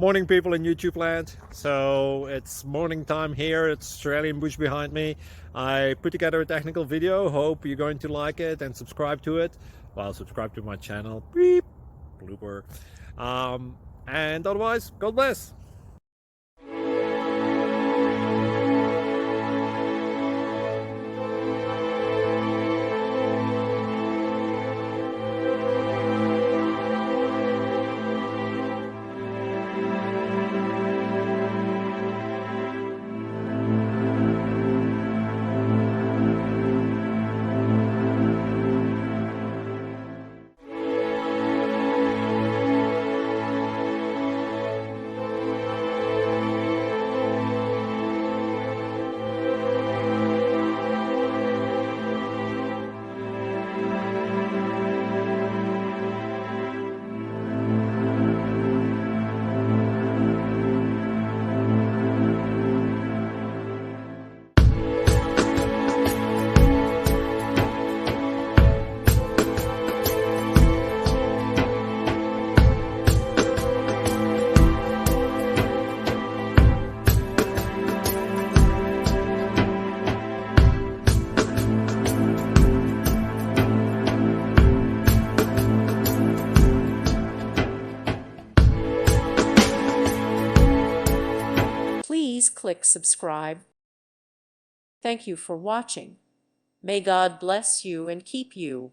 Morning, people in YouTube land. So it's morning time here. It's Australian bush behind me. I put together a technical video. Hope you're going to like it and subscribe to it. Well, subscribe to my channel. Beep, blooper. And otherwise, God bless. Please click subscribe. Thank you for watching. May God bless you and keep you.